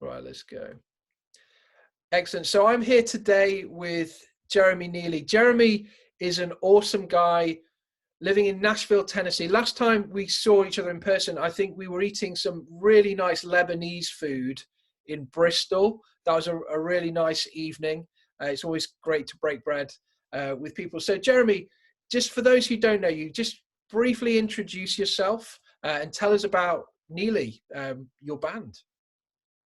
Right, let's go. Excellent. So I'm here today with Jeremy Neely. Jeremy is an awesome guy living in Nashville, Tennessee. Last time we saw each other in person, I think we were eating some really nice Lebanese food in Bristol. That was a really nice evening. It's always great to break bread with people. So Jeremy, just for those who don't know you, just briefly introduce yourself and tell us about Neely, your band.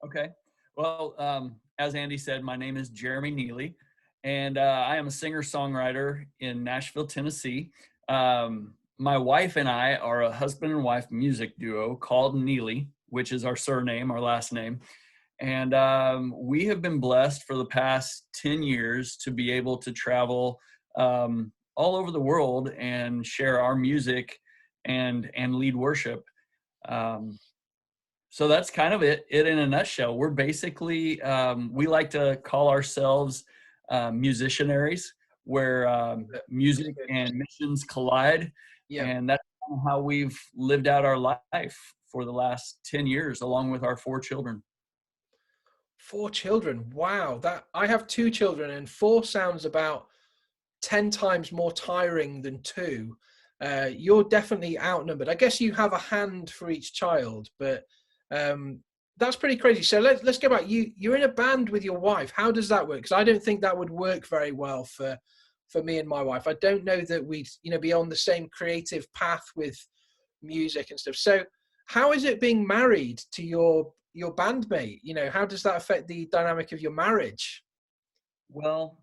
Okay. Well, as Andy said, my name is Jeremy Neely, and I am a singer-songwriter in Nashville, Tennessee. My wife and I are a husband and wife music duo called Neely, which is our surname, our last name. And we have been blessed for the past 10 years to be able to travel all over the world and share our music and lead worship. So that's kind of it in a nutshell. We're basically, we like to call ourselves musicianaries, where music and missions collide. Yeah. And that's kind of how we've lived out our life for the last 10 years, along with our 4 children. 4 children. Wow. That I have 2 children, and 4 sounds about 10 times more tiring than 2. You're definitely outnumbered. I guess you have a hand for each child, but that's pretty crazy. So let's go back. You're in a band with your wife. How does that work? Because I don't think that would work very well for me and my wife. I don't know that we'd be on the same creative path with music and stuff. So how is it being married to your bandmate? How does that affect the dynamic of your marriage? Well,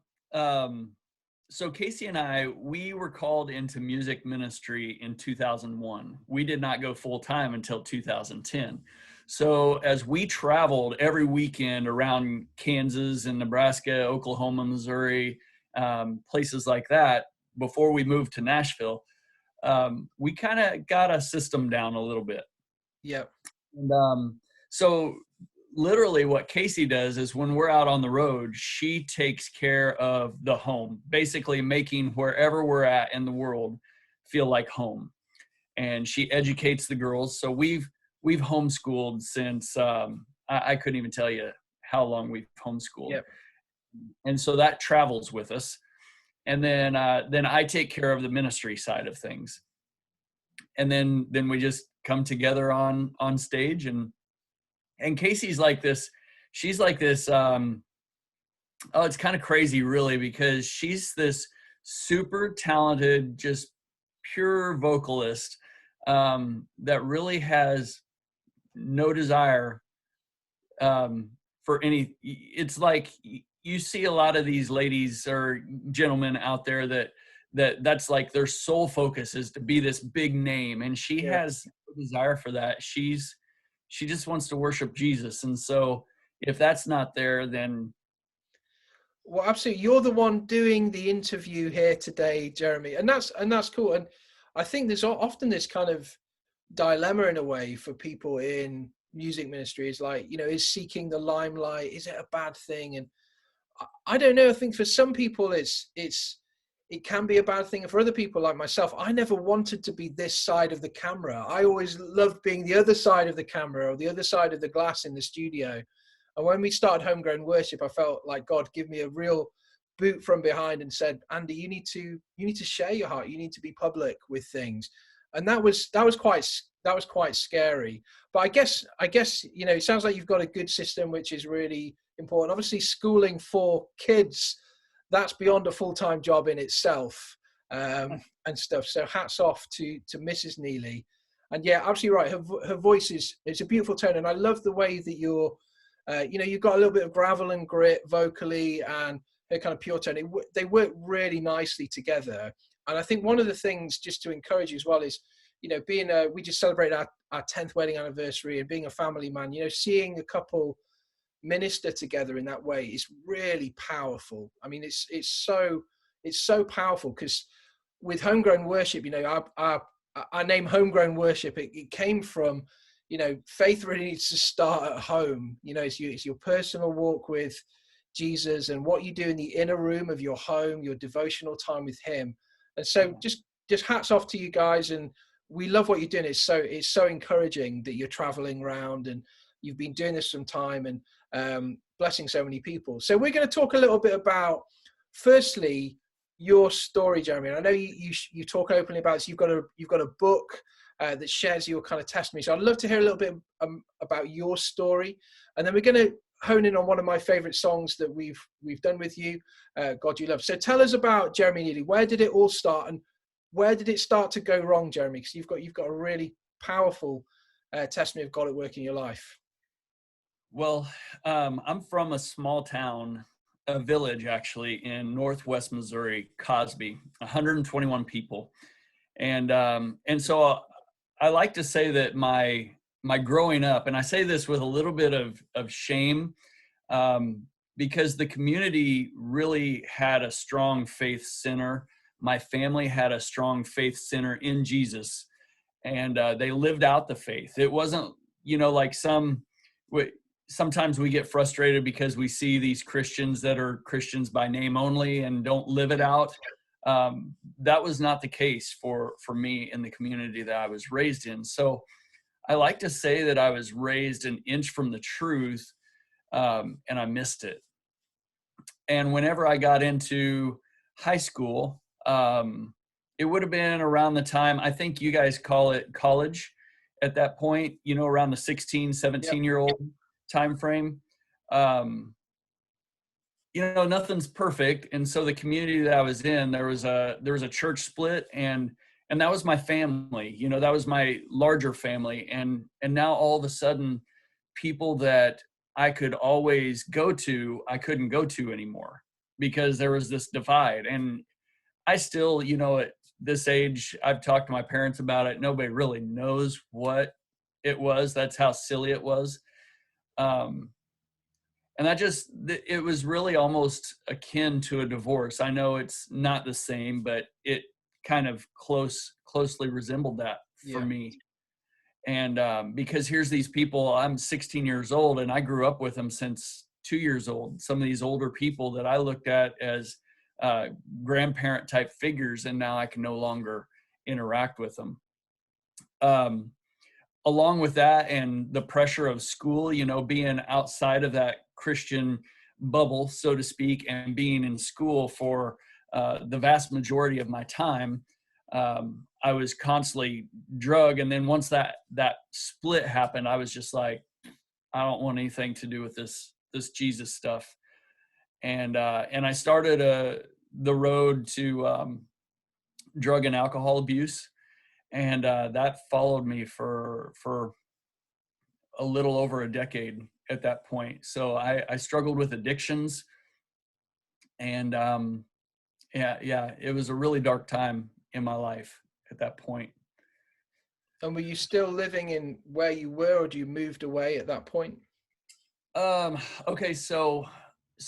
so Casey and I, we were called into music ministry in 2001. We did not go full time until 2010. So as we traveled every weekend around Kansas and Nebraska, Oklahoma, Missouri, places like that, before we moved to Nashville, we kind of got a system down a little bit. Yeah. And so literally what Casey does is when we're out on the road, she takes care of the home, basically making wherever we're at in the world feel like home. And she educates the girls. So we've homeschooled since I couldn't even tell you how long we've homeschooled. Yep. And so that travels with us. And then I take care of the ministry side of things. And then we just come together on stage, and Casey's like this. She's like this. It's kind of crazy, really, because she's this super talented, just pure vocalist that really has no desire for any. It's like you see a lot of these ladies or gentlemen out there that's like their sole focus is to be this big name, and she has no desire for that. She just wants to worship Jesus. And so if that's not there, then. Well, absolutely. You're the one doing the interview here today, Jeremy. And that's cool. And I think there's often this kind of dilemma in a way for people in music ministry is like, is seeking the limelight, is it a bad thing? And I don't know. I think for some people it can be a bad thing. And for other people like myself, I never wanted to be this side of the camera. I always loved being the other side of the camera or the other side of the glass in the studio. And when we started Homegrown Worship, I felt like God gave me a real boot from behind and said, Andy, you need to share your heart. You need to be public with things. And that was quite scary. But I guess, it sounds like you've got a good system, which is really important. Obviously, schooling 4 kids, that's beyond a full-time job in itself, and stuff. So hats off to Mrs. Neely. And yeah, absolutely right. Her voice it's a beautiful tone. And I love the way that you're, you've got a little bit of gravel and grit vocally and her kind of pure tone. They work really nicely together. And I think one of the things, just to encourage you as well, is, we just celebrated our 10th wedding anniversary, and being a family man, seeing a couple minister together in that way is really powerful. I mean, it's so powerful, because with Homegrown Worship, our name Homegrown Worship, it came from, faith really needs to start at home. It's your personal walk with Jesus and what you do in the inner room of your home, your devotional time with him. And so just hats off to you guys, and we love what you're doing. It's so encouraging that you're traveling around and you've been doing this some time and blessing so many people. So we're going to talk a little bit about, firstly, your story, Jeremy. And I know you talk openly about this. You've got a book that shares your kind of testimony. So I'd love to hear a little bit about your story, and then we're going to hone in on one of my favorite songs that we've done with you, God You Love. So tell us about Jeremy Neely. Where did it all start, and where did it start to go wrong, Jeremy? Because you've got a really powerful testimony of God at work in your life. Well, I'm from a small town, a village actually, in Northwest Missouri, Cosby, 121 people. And so I like to say that my growing up, and I say this with a little bit of shame, because the community really had a strong faith center. My family had a strong faith center in Jesus, and they lived out the faith. It wasn't, like sometimes we get frustrated because we see these Christians that are Christians by name only and don't live it out. That was not the case for me in the community that I was raised in. So I like to say that I was raised an inch from the truth, and I missed it. And whenever I got into high school, it would have been around the time, I think you guys call it college at that point, around the 16, 17-year-old time frame. Nothing's perfect. And so the community that I was in, there was a church split, and that was my family, that was my larger family. And now all of a sudden, people that I could always go to, I couldn't go to anymore because there was this divide. And I still, at this age, I've talked to my parents about it. Nobody really knows what it was. That's how silly it was. And it was really almost akin to a divorce. I know it's not the same, but it kind of closely resembled that for me. And because here's these people, I'm 16 years old and I grew up with them since 2 years old. Some of these older people that I looked at as grandparent type figures, and now I can no longer interact with them. Along with that and the pressure of school, being outside of that Christian bubble, so to speak, and being in school for the vast majority of my time, I was constantly drugged. And then once that split happened, I was just like, I don't want anything to do with this Jesus stuff. And I started the road to drug and alcohol abuse. And that followed me for a little over a decade at that point. So I struggled with addictions, and it was a really dark time in my life at that point. And were you still living in where you were, or do you moved away at that point? Okay, so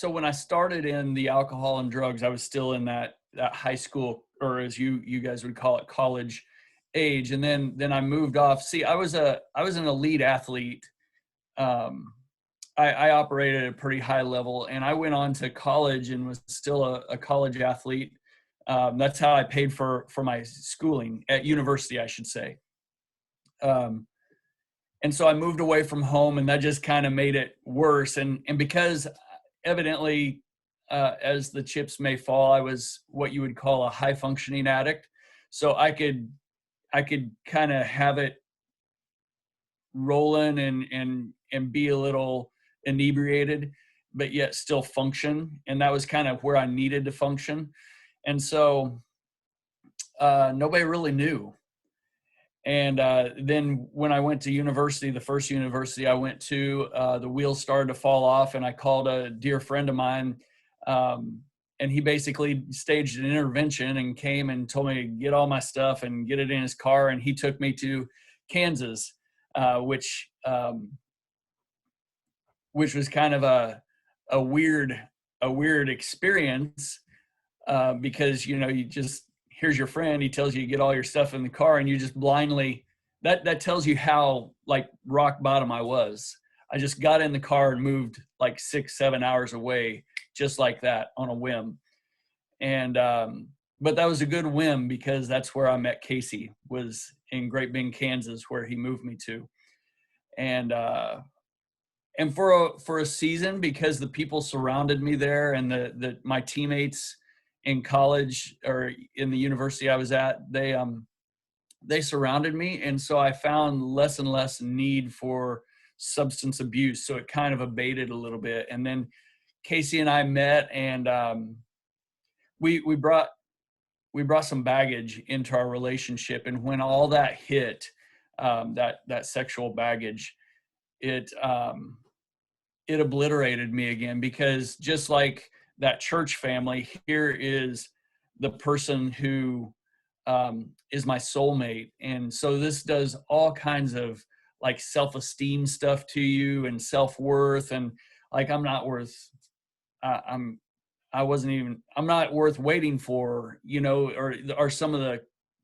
when I started in the alcohol and drugs, I was still in that high school, or as you guys would call it, college age. And then I moved off. See, I was an elite athlete. I operated at a pretty high level, and I went on to college and was still a college athlete. That's how I paid for my schooling at university, I should say. And so I moved away from home, and that just kind of made it worse. And because evidently, as the chips may fall, I was what you would call a high functioning addict. So I could kind of have it rolling and be a little inebriated, but yet still function. And that was kind of where I needed to function. And so nobody really knew. And then when I went to university, the first university I went to, the wheels started to fall off, and I called a dear friend of mine, and he basically staged an intervention and came and told me to get all my stuff and get it in his car. And he took me to Kansas, which was kind of a weird experience, because you just, here's your friend, he tells you to get all your stuff in the car, and you just blindly, that tells you how like rock bottom I was. I just got in the car and moved like 6-7 hours away, just like that, on a whim. And but that was a good whim, because that's where I met Casey, was in Great Bend, Kansas, where he moved me to. And and for a season, because the people surrounded me there, and my teammates in college or in the university I was at, they surrounded me, and so I found less and less need for substance abuse. So it kind of abated a little bit, and then Casey and I met, and we brought some baggage into our relationship, and when all that hit, that sexual baggage, it obliterated me again, because just like that church family, here is the person who is my soulmate. And so this does all kinds of like self-esteem stuff to you, and self-worth, and like I'm not worth I'm not worth waiting for, or some of the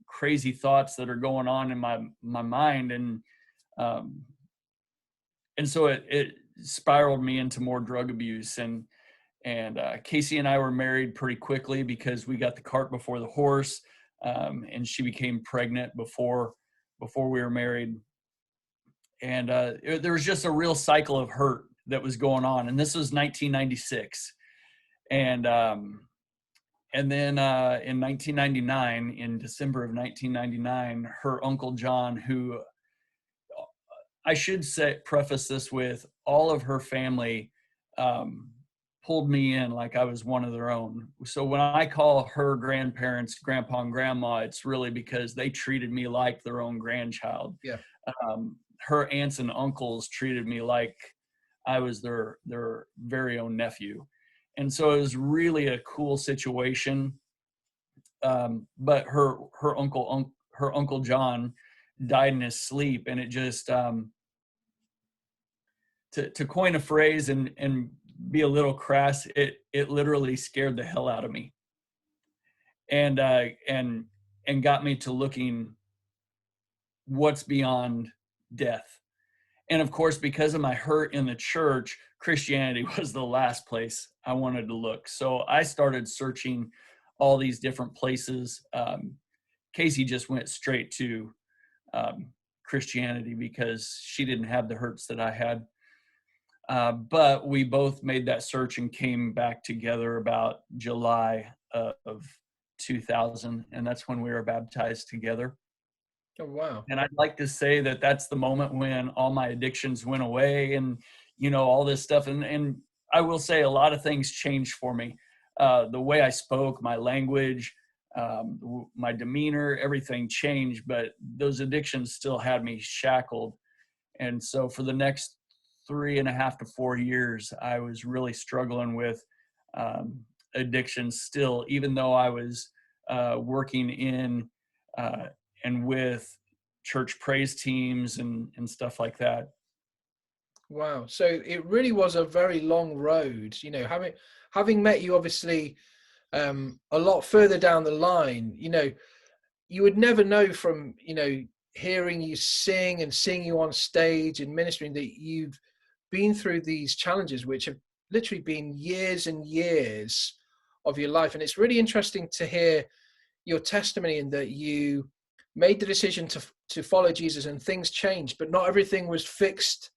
crazy thoughts that are going on in my mind. And so it spiraled me into more drug abuse. And Casey and I were married pretty quickly, because we got the cart before the horse. And she became pregnant before we were married. And there was just a real cycle of hurt that was going on. And this was 1996. And then in 1999, in December of 1999, her Uncle John, who I should preface this with, all of her family pulled me in like I was one of their own. So when I call her grandparents grandpa and grandma, it's really because they treated me like their own grandchild. Yeah. Her aunts and uncles treated me like I was their very own nephew. And so it was really a cool situation. But her Uncle John died in his sleep, and it just to coin a phrase and be a little crass, it literally scared the hell out of me, and got me to looking what's beyond death. And of course, because of my hurt in the church, Christianity was the last place I wanted to look. So I started searching all these different places. Casey just went straight to Christianity, because she didn't have the hurts that I had. But we both made that search and came back together about July of 2000. And that's when we were baptized together. Oh, wow. And I'd like to say that that's the moment when all my addictions went away, and, all this stuff. And I will say a lot of things changed for me. The way I spoke, my language, my demeanor, everything changed, but those addictions still had me shackled. And so for the next 3.5 to 4 years, I was really struggling with addiction still, even though I was working in and with church praise teams and stuff like that. Wow. So it really was a very long road, having met you obviously a lot further down the line. You would never know from, hearing you sing and seeing you on stage and ministering, that you've been through these challenges, which have literally been years and years of your life. And it's really interesting to hear your testimony, in that you made the decision to follow Jesus, and things changed, but not everything was fixed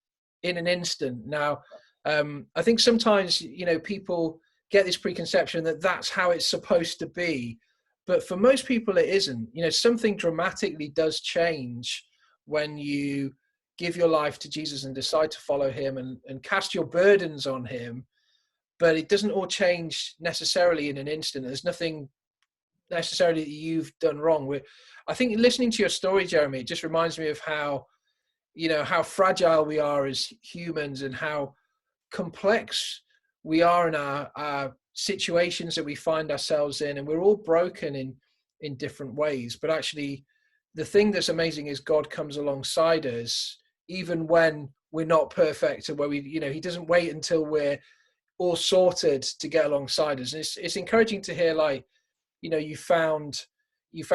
in an instant. Now, I think sometimes, people get this preconception that that's how it's supposed to be, but for most people it isn't. Something dramatically does change when you give your life to Jesus and decide to follow him and cast your burdens on him. But it doesn't all change necessarily in an instant. There's nothing necessarily that you've done wrong. I think listening to your story, Jeremy, it just reminds me of how fragile we are as humans, and how complex we are in our situations that we find ourselves in. And we're all broken in different ways. But actually, the thing that's amazing is God comes alongside us, even when we're not perfect, or where he doesn't wait until we're all sorted to get alongside us. And it's encouraging to hear, like, you found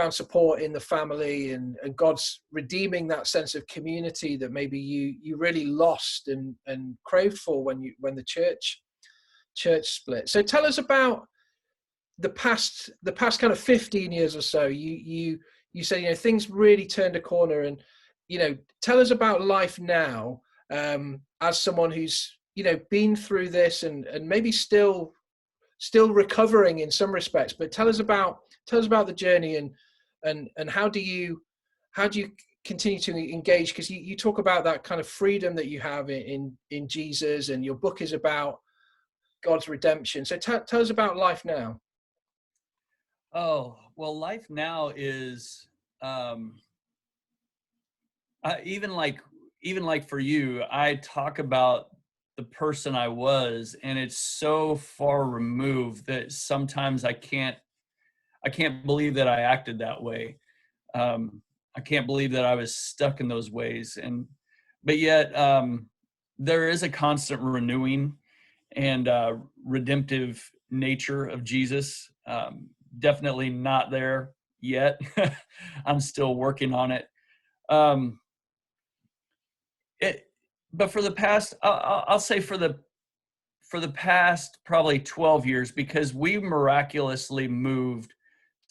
support in the family, and God's redeeming that sense of community that maybe you really lost and craved for when the church split. So tell us about the past kind of 15 years or so. You said, things really turned a corner, and tell us about life now. as someone who's, you know, been through this and maybe still recovering in some respects, but tell us about the journey, and how do you continue to engage, because you talk about that kind of freedom that you have in Jesus, and your book is about God's redemption. So tell us about life now. Oh, well, life now is even like for you, I talk about the person I was, and it's so far removed that sometimes I can't believe that I acted that way. I can't believe that I was stuck in those ways, but yet there is a constant renewing and redemptive nature of Jesus. Definitely not there yet. I'm still working on it. Um, but for the past, I'll say for the past probably 12 years, because we miraculously moved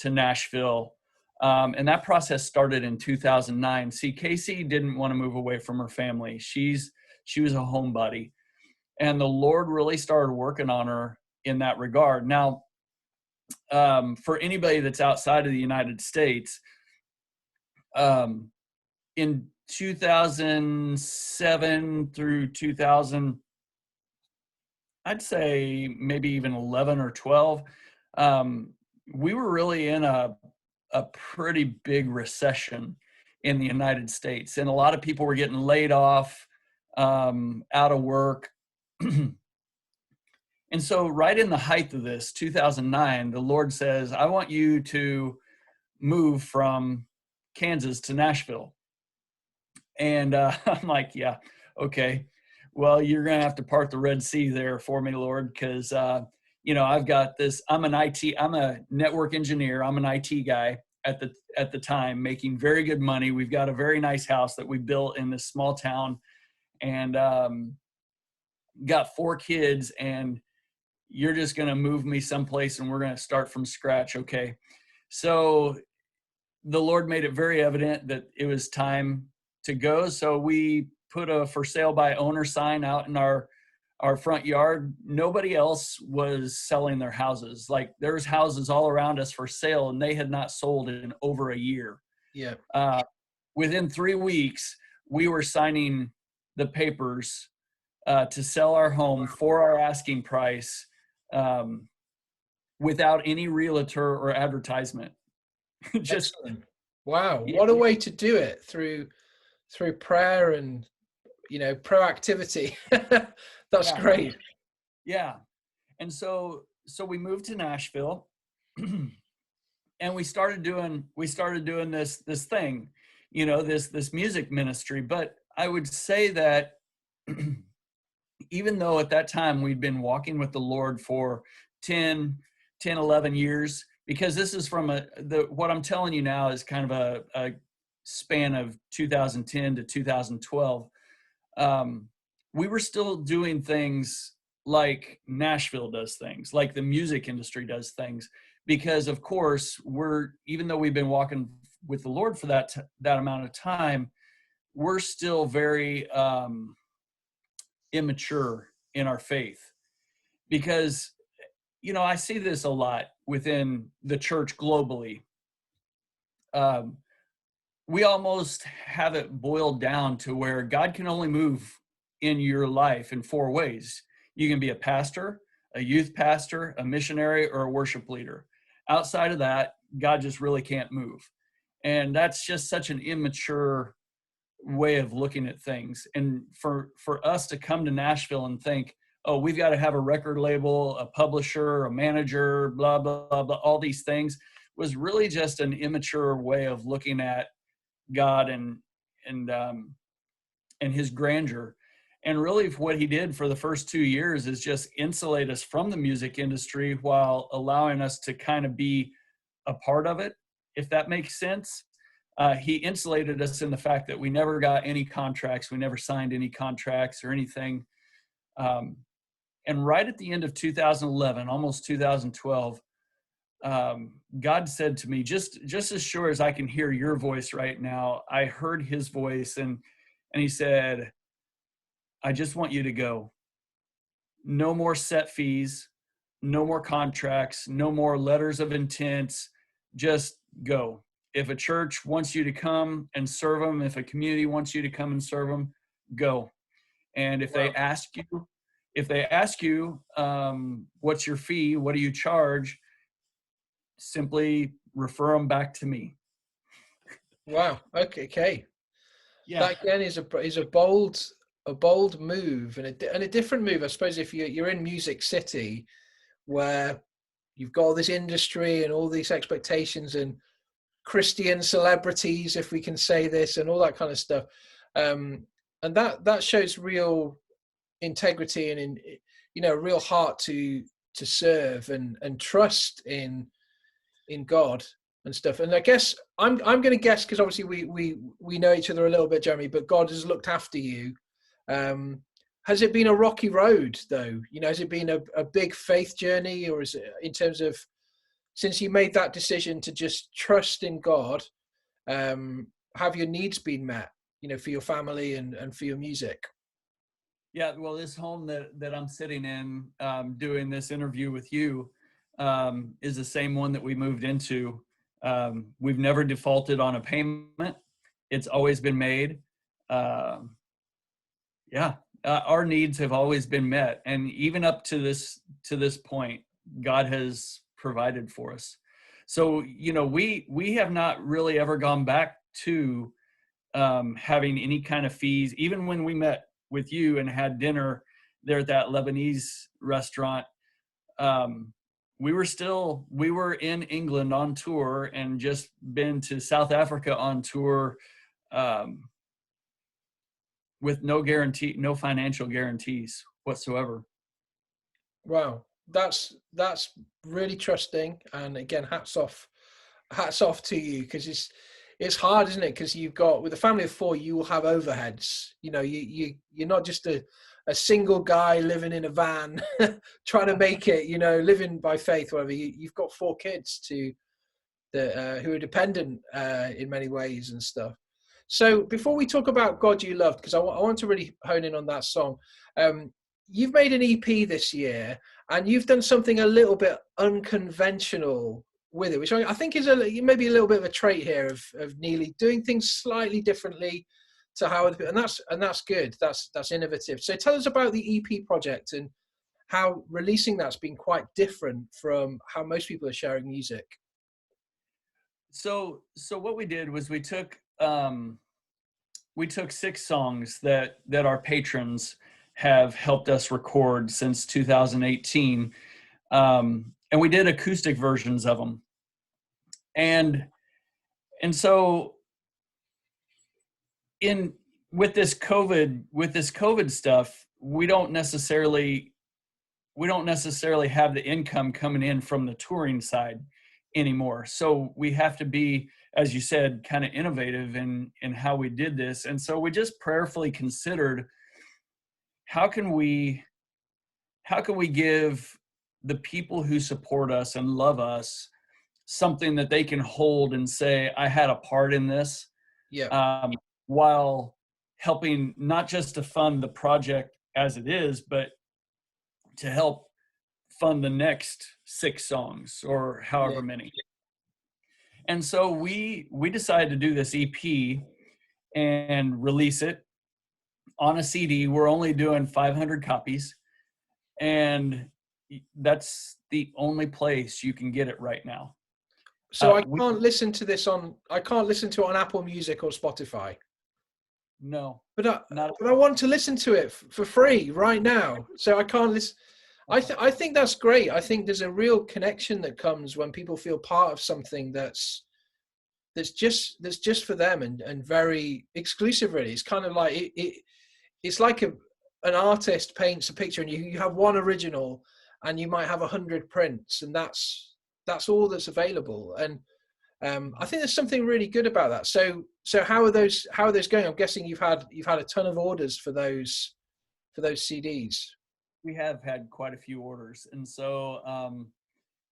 to Nashville. And that process started in 2009. See, Casey didn't want to move away from her family. She was a homebody, and the Lord really started working on her in that regard. Now, for anybody that's outside of the United States, in 2007 through 2000, I'd say maybe even 11 or 12, we were really in a pretty big recession in the United States, and a lot of people were getting laid off, out of work. And so right in the height of this, 2009, the Lord says, I want you to move from Kansas to Nashville. And I'm like, yeah, okay. Well, you're going to have to part the Red Sea there for me, Lord, because, I've got this. I'm a network engineer. I'm an IT guy at the time, making very good money. We've got a very nice house that we built in this small town, and got 4 kids, and you're just going to move me someplace and we're going to start from scratch. Okay. So the Lord made it very evident that it was time to go. So we put a for sale by owner sign out in our front yard. Nobody else was selling their houses. Like, there's houses all around us for sale, and they had not sold in over a year. Yeah. Within 3 weeks, we were signing the papers to sell our home for our asking price, without any realtor or advertisement. Just Excellent. Wow, what a way to do it, through prayer and, you know, proactivity. That's yeah, great. yeah. And so we moved to Nashville, and we started doing this thing, this music ministry. But I would say that even though at that time we'd been walking with the Lord for 11 years, because this is from what I'm telling you now is kind of a span of 2010 to 2012. We were still doing things like Nashville does things, like the music industry does things, because of course even though we've been walking with the Lord for that amount of time, we're still very immature in our faith. Because I see this a lot within the church globally. We almost have it boiled down to where God can only move in your life in 4 ways. You can be a pastor, a youth pastor, a missionary, or a worship leader. Outside of that, God just really can't move. And that's just such an immature way of looking at things. And for us to come to Nashville and think, oh, we've got to have a record label, a publisher, a manager, blah, blah, blah, blah, all these things, was really just an immature way of looking at God and his grandeur. And really what he did for the first 2 years is just insulate us from the music industry while allowing us to kind of be a part of it, if that makes sense. He insulated us in the fact that we never got any contracts. We never signed any contracts or anything. And right at the end of 2011, almost 2012, God said to me, just as sure as I can hear your voice right now, I heard his voice, and he said, I just want you to go. No more set fees, no more contracts, no more letters of intent. Just go. If a church wants you to come and serve them, if a community wants you to come and serve them, go. And if Wow. they ask you, what's your fee? What do you charge? Simply refer them back to me. Wow. Okay. Okay. Yeah. That again is a bold move, and a different move, I suppose. If you're in Music City, where you've got all this industry and all these expectations and Christian celebrities, if we can say this, and all that kind of stuff, and that shows real integrity and real heart to serve and trust in God and stuff. And I guess I'm going to guess, because obviously we know each other a little bit, Jeremy, but God has looked after you. Has it been a rocky road though? Has it been a big faith journey, or is it, in terms of, since you made that decision to just trust in God, have your needs been met, for your family and for your music? Yeah, well, this home that I'm sitting in, doing this interview with you, is the same one that we moved into. We've never defaulted on a payment. It's always been made. Yeah, our needs have always been met, and even up to this point, God has provided for us. So we have not really ever gone back to having any kind of fees. Even when we met with you and had dinner there at that Lebanese restaurant, we were in England on tour and just been to South Africa on tour, with no financial guarantees whatsoever. Wow, that's really trusting, and again, hats off to you, because it's hard, isn't it? Because you've got, with a family of four, you will have overheads. You're not just a single guy living in a van trying to make it. Living by faith, whatever. You've got four kids who are dependent in many ways and stuff. So before we talk about God You Loved, because I want to really hone in on that song, you've made an EP this year, and you've done something a little bit unconventional with it, which I think is maybe a little bit of a trait here of Neely, doing things slightly differently to how other people, and that's good. That's innovative. So tell us about the EP project and how releasing that's been quite different from how most people are sharing music. So what we did was we took 6 songs that our patrons have helped us record since 2018, and we did acoustic versions of them. And so with this COVID stuff, we don't necessarily have the income coming in from the touring side anymore. So we have to be, as you said, kind of innovative in how we did this. And so we just prayerfully considered, how can we give the people who support us and love us something that they can hold and say, I had a part in this. Yeah. While helping not just to fund the project as it is, but to help fund the next 6 songs or however many. And so we decided to do this EP and release it on a CD. We're only doing 500 copies, and that's the only place you can get it right now. So I can't listen to it on Apple Music or Spotify. No, but I want to listen to it for free right now. So I can't listen. I think that's great. I think there's a real connection that comes when people feel part of something that's just for them and very exclusive. Really, it's kind of like it's like an artist paints a picture, and you have one original, and you might have 100 prints, and that's all that's available. And I think there's something really good about that. So how are those going? I'm guessing you've had a ton of orders for those CDs. We have had quite a few orders, and so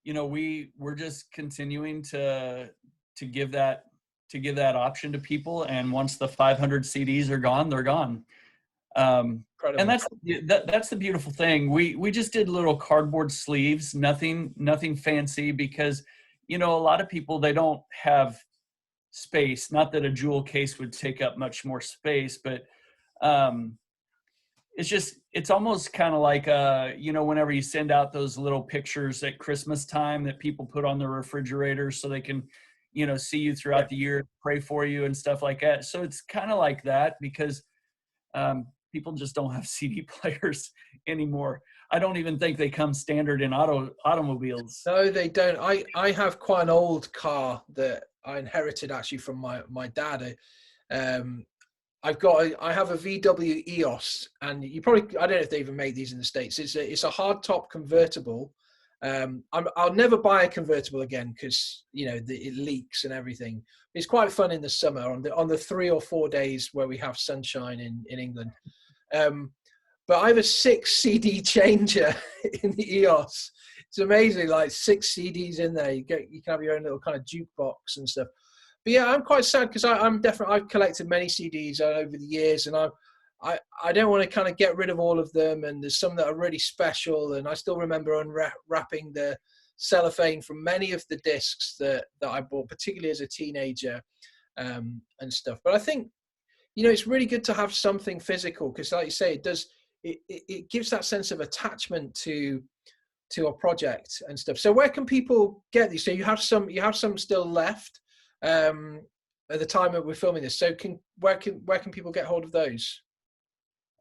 we're just continuing to give that option to people. And once the 500 CDs are gone, they're gone. And Incredible. that's the beautiful thing. We just did little cardboard sleeves, nothing fancy, because a lot of people, they don't have space. Not that a jewel case would take up much more space, but um, it's almost kind of like whenever you send out those little pictures at Christmas time that people put on their refrigerator so they can see you Yeah. throughout the year, pray for you and stuff like that. So it's kind of like that, because people just don't have CD players anymore. I don't even think they come standard in automobiles. No, they don't. I have quite an old car that I inherited actually from my dad. Um, I have a VW EOS, and you probably, I don't know if they even make these in the States. It's a hardtop convertible. I'll never buy a convertible again because it leaks and everything. It's quite fun in the summer on the 3 or 4 days where we have sunshine in England. But I have a 6 CD changer in the EOS. It's amazing, like 6 CDs in there. You can have your own little kind of jukebox and stuff. But yeah, I'm quite sad because I've collected many CDs over the years, and I don't want to kind of get rid of all of them. And there's some that are really special, and I still remember unwrapping the cellophane from many of the discs that I bought, particularly as a teenager, and stuff. But I think it's really good to have something physical because, like you say, it gives that sense of attachment to a project and stuff. So where can people get these? So you have some still left at the time that we're filming this. So where can people get hold of those?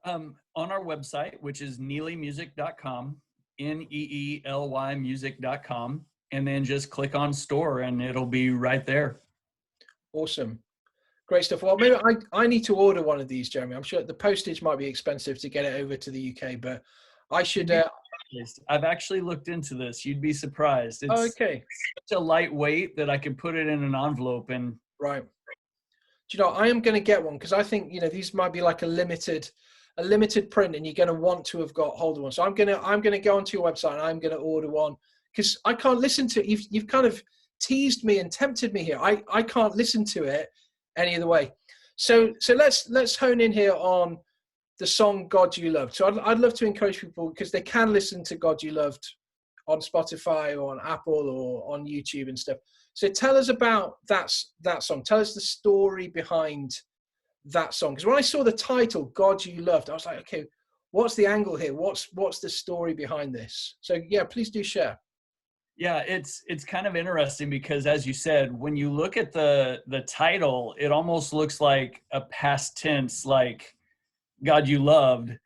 On our website, which is neelymusic.com, NEELY music.com, and then just click on store and it'll be right there. Awesome. Great stuff. Well, maybe I need to order one of these, Jeremy. I'm sure the postage might be expensive to get it over to the UK, but I should. I've actually looked into this. You'd be surprised. It's okay. such a lightweight that I could put it in an envelope and. Right. Do you know, I am going to get one because I think these might be like a limited print, and you're going to want to have got hold of one. So I'm going to go onto your website and I'm going to order one because I can't listen to it. You've kind of teased me and tempted me here. I can't listen to it any other way. So let's hone in here on the song "God You Loved." So I'd love to encourage people because they can listen to "God You Loved" on Spotify or on Apple or on YouTube and stuff. So tell us about that song. Tell us the story behind that song. Because when I saw the title "God You Loved," I was like, okay, what's the angle here? What's the story behind this? So yeah, please do share. Yeah, it's kind of interesting because, as you said, when you look at the title, it almost looks like a past tense, like "God You Loved,"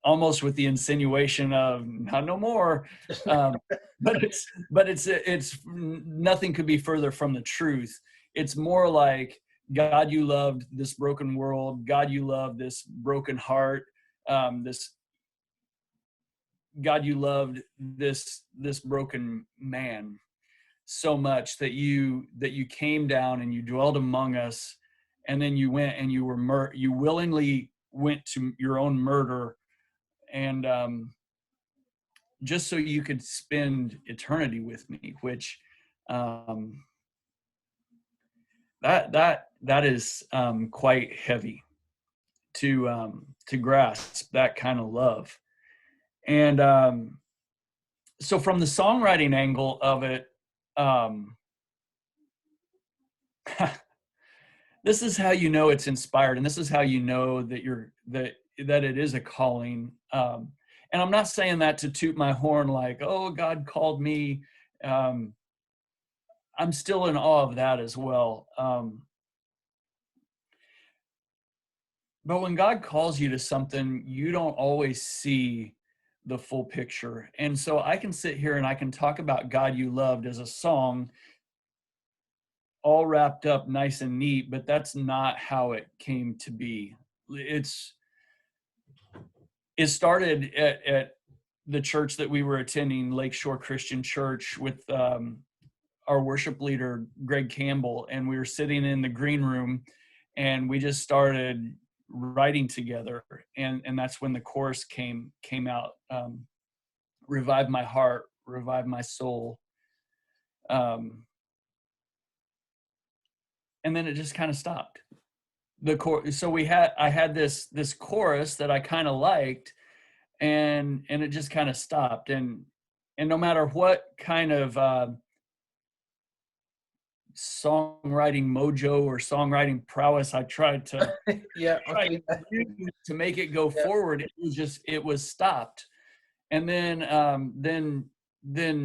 almost with the insinuation of "not no more." But it's nothing could be further from the truth. It's more like God, you loved this broken world. God, you loved this broken heart. This God, you loved this broken man so much that you came down and you dwelled among us, and then you went and you willingly went to your own murder, and just so you could spend eternity with me, which that is quite heavy to grasp, that kind of love. And so from the songwriting angle of it, this is how you know it's inspired, and this is how you know that that it is a calling. And I'm not saying that to toot my horn like, oh, God called me. I'm still in awe of that as well. But when God calls you to something, you don't always see the full picture. And so I can sit here and I can talk about "God You Loved" as a song, all wrapped up nice and neat, but that's not how it came to be. It started at the church that we were attending, Lakeshore Christian Church, with our worship leader, Greg Campbell, and we were sitting in the green room and we just started writing together, and that's when the chorus came out, revive my heart, revive my soul, and then it just kind of stopped. So I had this chorus that I kind of liked, and it just kind of stopped. And no matter what kind of songwriting mojo or songwriting prowess I tried to Yeah, I've try to been there. use to make it go Yeah. forward, it was stopped. And then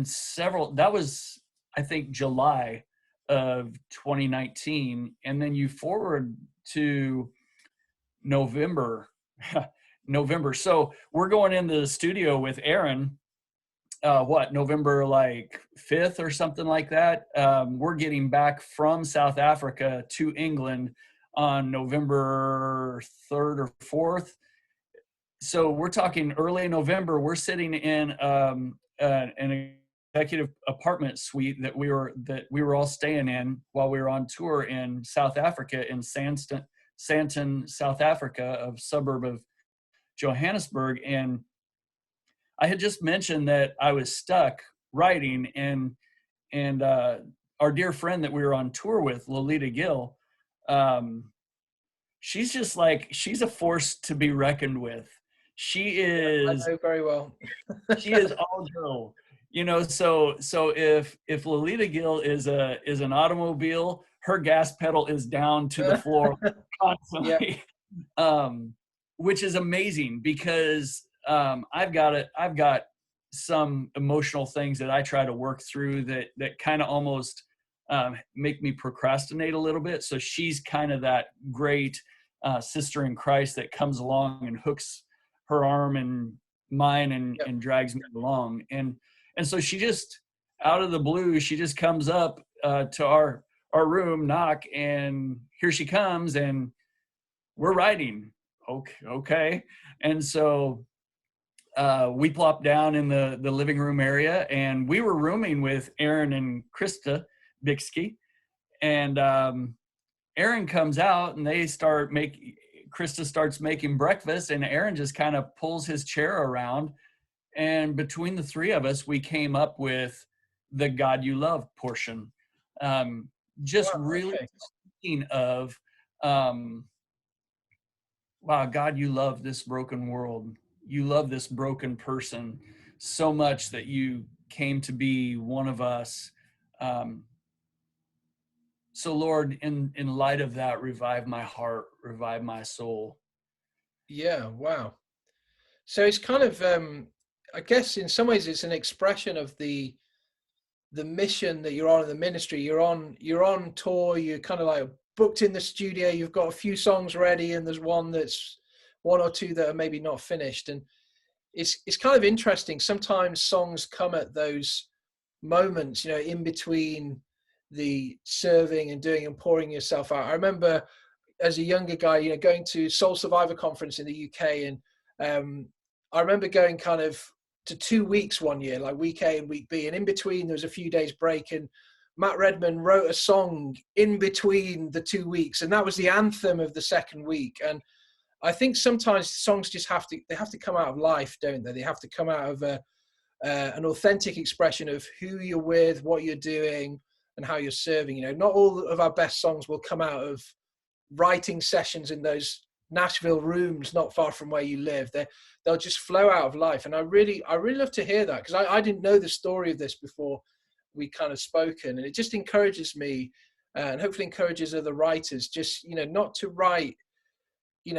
several, that was, I think, July of 2019. And then you forward to November. November. So we're going into the studio with Aaron, November like 5th or something like that. We're getting back from South Africa to England on November 3rd or 4th. So we're talking early November. We're sitting in an executive apartment suite that we were all staying in while we were on tour in South Africa, in Sandton, South Africa, a suburb of Johannesburg. And I had just mentioned that I was stuck writing, and our dear friend that we were on tour with, Lolita Gill, she's just like, she's a force to be reckoned with. She I is know very well. she is all go. So if Lolita Gill is an automobile, her gas pedal is down to the floor Yeah, constantly. Which is amazing, because I've got some emotional things that I try to work through that kind of almost make me procrastinate a little bit. So she's kind of that great sister in Christ that comes along and hooks her arm and mine, yeah. and drags me along. And so she just, out of the blue, she just comes up to our room, knock, and here she comes, and we're writing. Okay. And so we plopped down in the living room area, and we were rooming with Aaron and Krista Bixby. And Aaron comes out, and Krista starts making breakfast, and Aaron just kind of pulls his chair around. And between the three of us, we came up with the God You Love portion. Just Wow, really okay. speaking of, wow, God, you love this broken world. You love this broken person so much that you came to be one of us. Um, so Lord, in light of that, revive my heart, revive my soul. Yeah, wow. So it's kind of I guess in some ways it's an expression of the mission that you're on in the ministry. You're on tour, you're kind of like booked in the studio, you've got a few songs ready, and there's one or two that are maybe not finished. And it's kind of interesting. Sometimes songs come at those moments, in between the serving and doing and pouring yourself out. I remember as a younger guy, going to Soul Survivor conference in the UK, and I remember going kind of to 2 weeks one year, like week A and week B, and in between there was a few days break, and Matt Redman wrote a song in between the 2 weeks, and that was the anthem of the second week. And I think sometimes songs just have to come out of life, don't they? They have to come out of an authentic expression of who you're with, what you're doing, and how you're serving. Not all of our best songs will come out of writing sessions in those Nashville rooms not far from where you live. They'll just flow out of life. And I really love to hear that, because I didn't know the story of this before we kind of spoken. And it just encourages me, and hopefully encourages other writers, just, not to write,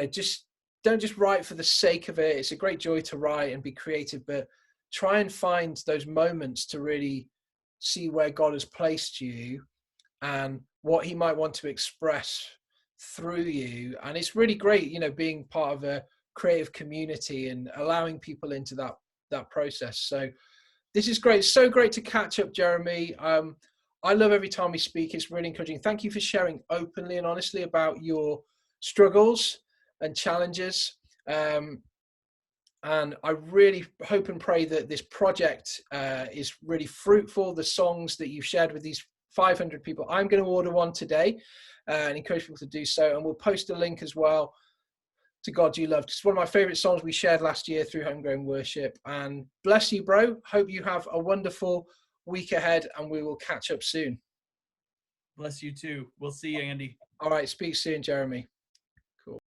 just don't just write for the sake of it. It's a great joy to write and be creative, but try and find those moments to really see where God has placed you and what he might want to express through you. And it's really great, being part of a creative community and allowing people into that process. So this is great. So great to catch up, Jeremy. I love every time we speak. It's really encouraging. Thank you for sharing openly and honestly about your struggles and challenges. And I really hope and pray that this project is really fruitful. The songs that you've shared with these 500 people, I'm going to order one today and encourage people to do so. And we'll post a link as well to God You Love. It's one of my favorite songs we shared last year through Homegrown Worship. And bless you, bro. Hope you have a wonderful week ahead, and we will catch up soon. Bless you too. We'll see you, Andy. All right. Speak soon, Jeremy. Cool.